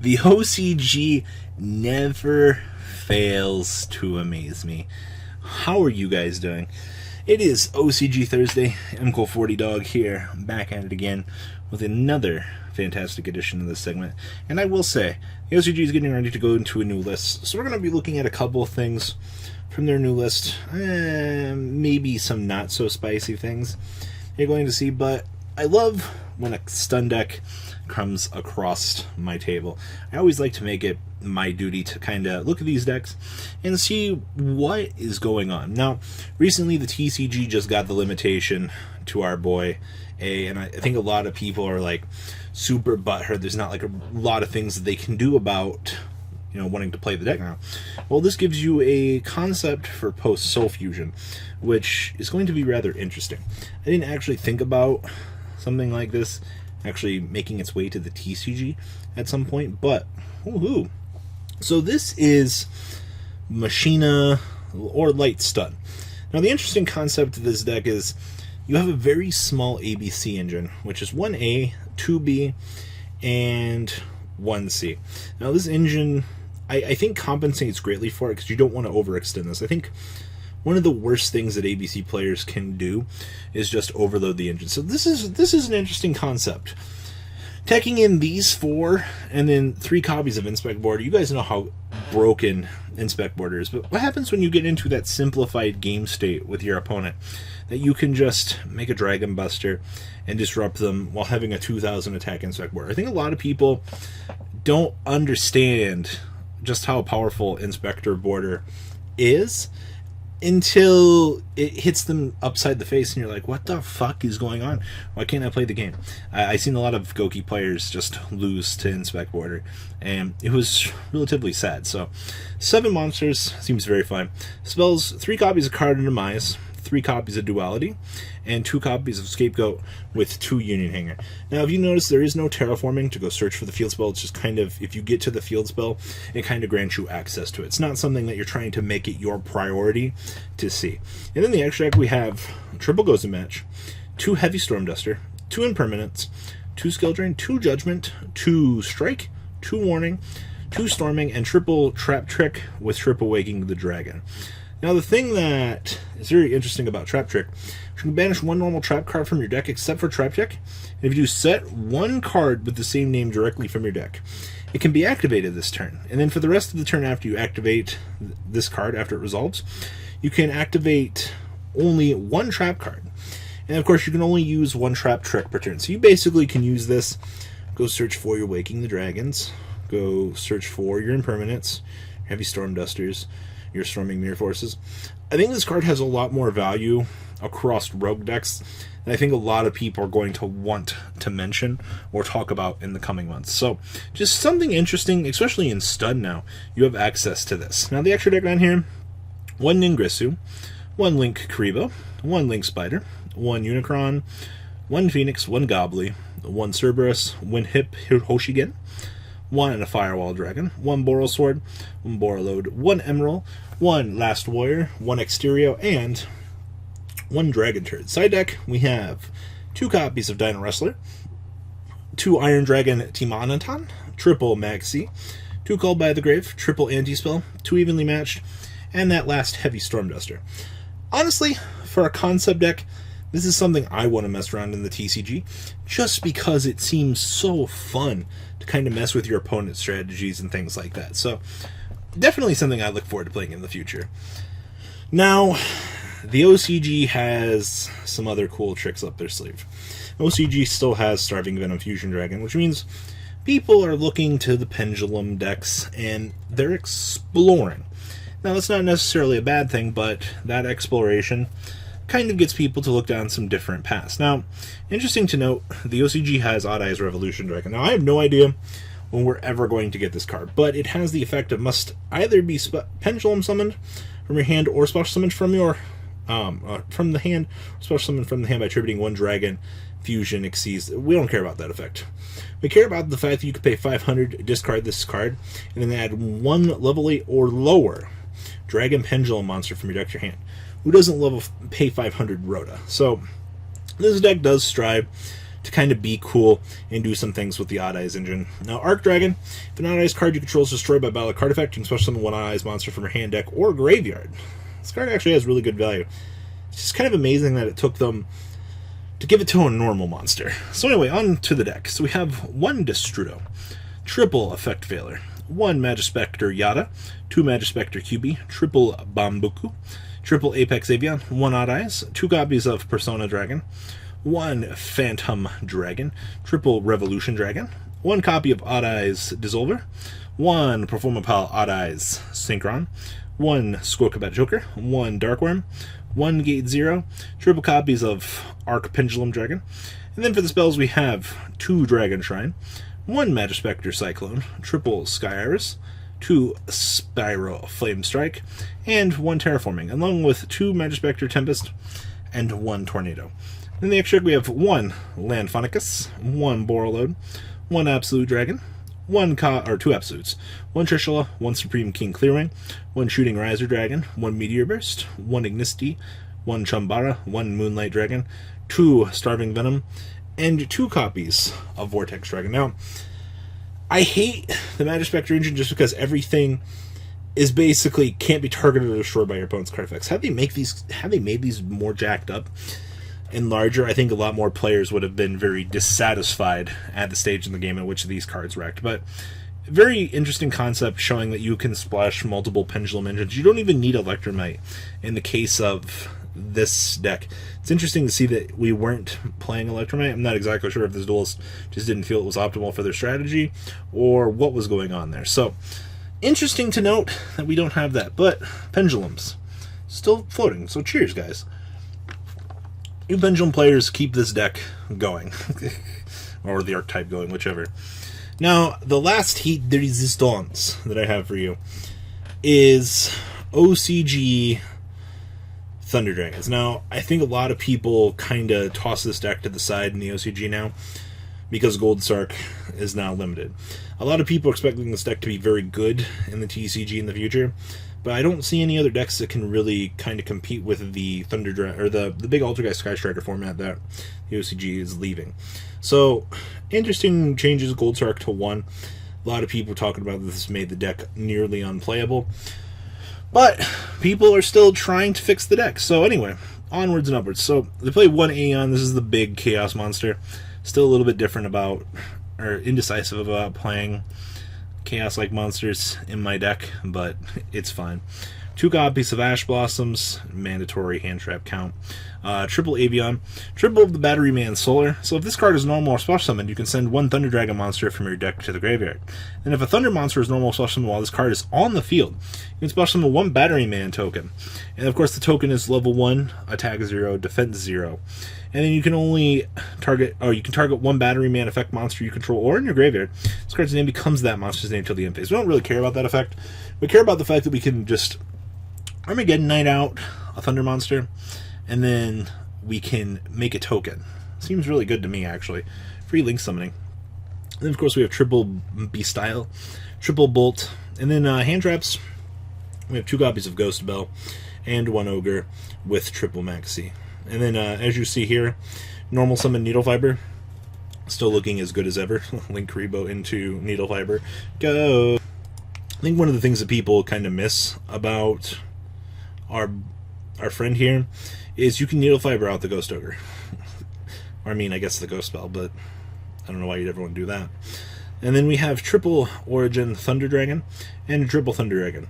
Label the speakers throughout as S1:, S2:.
S1: The OCG never fails to amaze me. How are you guys doing? It is OCG Thursday. I'm Cool40Dog here, back at it again with another fantastic edition of this segment. And I will say, the OCG is getting ready to go into a new list. So we're going to be looking at a couple of things from their new list. Maybe some not so spicy things you're going to see. But I love when a stun deck comes across my table. I always like to make it my duty to kind of look at these decks and see what is going on. Now, recently the TCG just got the limitation to our boy A, and I think a lot of people are like super butthurt. There's not like a lot of things that they can do about, you know, wanting to play the deck now. Well, this gives you a concept for post Soul Fusion, which is going to be rather interesting. I didn't actually think about something like this actually making its way to the TCG at some point, but woohoo. So this is Machina or Light Stun. Now the interesting concept of this deck is you have a very small ABC engine, which is 1A, 2B, and 1C. Now this engine, I think compensates greatly for it because you don't want to overextend this. I think one of the worst things that ABC players can do is just overload the engine. So this is an interesting concept. Taking in these four and then 3 copies of Inspect Border. You guys know how broken Inspect Border is, but what happens when you get into that simplified game state with your opponent? That you can just make a Dragon Buster and disrupt them while having a 2000 attack Inspect Border. I think a lot of people don't understand just how powerful Inspector Border is until it hits them upside the face and you're like, what the fuck is going on? Why can't I play the game? I've seen a lot of Goki players just lose to Inspect Border, and it was relatively sad. So 7 monsters seems very fun. Spells 3 copies of Card and Demise, 3 copies of Duality, and 2 copies of Scapegoat with 2 Union Hanger. Now, if you notice, there is no terraforming to go search for the field spell. It's just kind of, if you get to the field spell, it kind of grants you access to it. It's not something that you're trying to make it your priority to see. And in the extra deck, we have Triple Goes a Match, 2 Heavy Storm Duster, 2 Impermanence, 2 Skill Drain, 2 Judgment, 2 Strike, 2 Warning, 2 Storming, and triple Trap Trick with Triple Waking the Dragon. Now, the thing that is very interesting about Trap Trick, you can banish 1 normal trap card from your deck except for Trap Trick. And if you set 1 card with the same name directly from your deck, it can be activated this turn. And then for the rest of the turn after you activate this card, after it resolves, you can activate only 1 trap card. And of course, you can only use 1 Trap Trick per turn. So you basically can use this, go search for your Waking the Dragons, go search for your Impermanence, Heavy Storm Dusters, your Storming Mirror Forces. I think this card has a lot more value across rogue decks than I think a lot of people are going to want to mention or talk about in the coming months. So just something interesting, especially in Stun now, you have access to this. Now the extra deck on here, 1 Ningrissu, 1 Link Karibo, 1 Link Spider, 1 Unicron, 1 Phoenix, 1 Gobbly, 1 Cerberus, 1 Hip Hoshigen, 1 and a Firewall Dragon, 1 Boral Sword, 1 Borreload, 1 Emerald, 1 Last Warrior, 1 Exterio, and 1 Dragon Turd. Side deck, we have 2 copies of Dino Wrestler, 2 Iron Dragon Timanaton, triple Maxi, 2 Called by the Grave, triple Anti-Spell, 2 Evenly Matched, and that last Heavy Storm Duster. Honestly, for a concept deck, this is something I want to mess around in the TCG, just because it seems so fun to kind of mess with your opponent's strategies and things like that. So, definitely something I look forward to playing in the future. Now, the OCG has some other cool tricks up their sleeve. OCG still has Starving Venom Fusion Dragon, which means people are looking to the Pendulum decks, and they're exploring. Now, that's not necessarily a bad thing, but that exploration kind of gets people to look down some different paths. Now, interesting to note, the OCG has Odd Eyes Revolution Dragon. Now, I have no idea when we're ever going to get this card, but it has the effect of must either be Pendulum summoned from your hand or special summoned from your from the hand, or special summoned from the hand by attributing 1 Dragon Fusion Exceeds. We don't care about that effect. We care about the fact that you can pay 500, discard this card, and then add 1 level 8 or lower Dragon Pendulum monster from your deck to your hand. Who doesn't love a pay 500 Rhoda? So this deck does strive to kind of be cool and do some things with the Odd Eyes engine. Now, Arc Dragon, if an Odd Eyes card you control is destroyed by battle card effect, you can special summon one Odd Eyes monster from your hand, deck, or graveyard. This card actually has really good value. It's just kind of amazing that it took them to give it to a normal monster. So anyway, on to the deck. So we have one Destrudo, triple Effect Veiler, one Majespctor Yada, two Majespctor QB, triple Bambuku, triple Apex Avian, one Odd Eyes, two copies of Persona Dragon, one Phantom Dragon, triple Revolution Dragon, one copy of Odd Eyes Dissolver, one Performapal Odd Eyes Synchron, one Squawkabat Joker, one Darkworm, one Gate Zero, triple copies of Arc Pendulum Dragon, and then for the spells we have two Dragon Shrine, one Majespctor Cyclone, triple Sky Iris, two Spiral Flame Strike, and one Terraforming, along with two Majespctor Tempest and one Tornado. In the extra we have one Land Phonicus, one Borreload, one Absolute Dragon, two Absolutes, one Trishula, one Supreme King Clearwing, one Shooting Riser Dragon, one Meteor Burst, one Ignisti, one Chambara, one Moonlight Dragon, two Starving Venom, and two copies of Vortex Dragon. Now, I hate the Majespctor engine just because everything is basically can't be targeted or destroyed by your opponent's card effects. Had they made these more jacked up and larger, I think a lot more players would have been very dissatisfied at the stage in the game in which these cards wrecked. But very interesting concept showing that you can splash multiple Pendulum engines. You don't even need Electromite in the case of this deck. It's interesting to see that we weren't playing Electromite. I'm not exactly sure if this duelist just didn't feel it was optimal for their strategy or what was going on there. So, interesting to note that we don't have that. But Pendulums, still floating. So cheers, guys. You Pendulum players keep this deck going. Or the archetype going, whichever. Now, the last Heat de Resistance that I have for you is OCG Thunder Dragons. Now, I think a lot of people kind of toss this deck to the side in the OCG now because Gold Sark is now limited. A lot of people are expecting this deck to be very good in the TCG in the future, but I don't see any other decks that can really kind of compete with the Thunder or the big Altergeist Sky Striker format that the OCG is leaving. So, interesting changes, Gold Sark to 1. A lot of people talking about this made the deck nearly unplayable. But people are still trying to fix the deck. So anyway, onwards and upwards. So they play one Aeon. This is the big Chaos monster. Still a little bit different about, or indecisive about playing Chaos-like monsters in my deck, but it's fine. 2 copies of Ash Blossoms, mandatory hand trap count. Triple Avion, triple of the Battery Man Solar. So if this card is normal or special summoned, you can send 1 Thunder Dragon monster from your deck to the graveyard. And if a Thunder monster is normal or special summoned while this card is on the field, you can special summon 1 Battery Man token. And of course the token is level 1, attack 0, defense 0. And then you can only target, or you can target 1 Battery Man effect monster you control or in your graveyard. This card's name becomes that monster's name until the end phase. We don't really care about that effect. We care about the fact that we can just Armageddon Knight out a Thunder monster, and then we can make a token. Seems really good to me, actually. Free Link Summoning. And then, of course, we have triple Beastyle, triple Bolt, and then hand traps. We have 2 copies of Ghost Bell and 1 Ogre with triple Maxi. And then, as you see here, normal summon Needle Fiber. Still looking as good as ever. Link Rebo into Needle Fiber. Go! I think one of the things that people kind of miss about our friend here is you can Needle Fiber out the Ghost Ogre. Or I mean, I guess the Ghost Spell, but I don't know why you'd ever want to do that. And then we have triple Origin Thunder Dragon and a triple Thunder Dragon.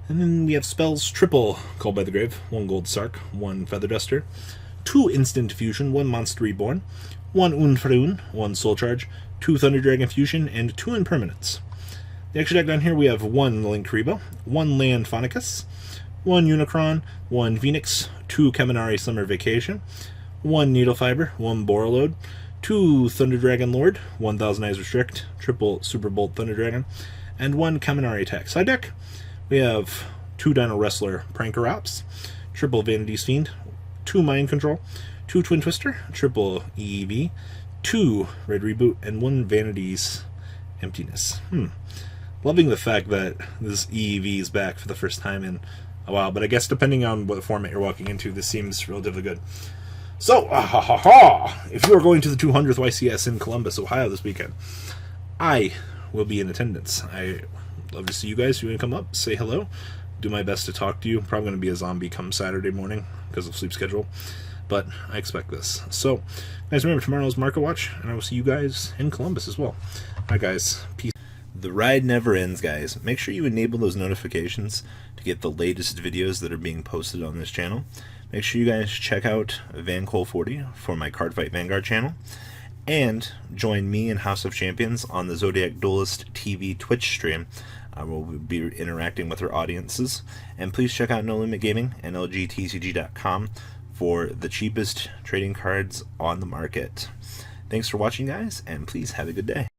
S1: And then we have spells triple Called by the Grave, 1 Gold Sark, 1 Feather Duster, 2 Instant Fusion, 1 Monster Reborn, 1 Unfreun, 1 Soul Charge, 2 Thunder Dragon Fusion, and 2 Impermanents. The extra deck down here we have 1 Link Rebo, 1 Land Phonicus, 1 Unicron, 1 Phoenix, 2 Kaminari Summer Vacation, 1 Needle Fiber, 1 Borreload, 2 Thunder Dragon Lord, 1000 Eyes Restrict, triple Super Bolt Thunder Dragon, and 1 Kaminari Attack. Side deck, we have 2 Dino Wrestler Prankerops, triple Vanity's Fiend, 2 Mind Control, 2 Twin Twister, triple EEV, 2 Red Reboot, and 1 Vanity's Emptiness. Loving the fact that this EEV is back for the first time in a while, but I guess depending on what format you're walking into, this seems relatively good. So, if you are going to the 200th YCS in Columbus, Ohio this weekend, I will be in attendance. I love to see you guys. If you want to come up, say hello. Do my best to talk to you. Probably going to be a zombie come Saturday morning because of sleep schedule, but I expect this. So, guys, remember tomorrow's Market Watch, and I will see you guys in Columbus as well. All right, guys, peace. The ride never ends, guys. Make sure you enable those notifications to get the latest videos that are being posted on this channel. Make sure you guys check out VanCole40 for my Cardfight Vanguard channel, and join me and House of Champions on the Zodiac Duelist TV Twitch stream. We'll be interacting with our audiences. And please check out No Limit Gaming and LGTCG.com for the cheapest trading cards on the market. Thanks for watching, guys, and please have a good day.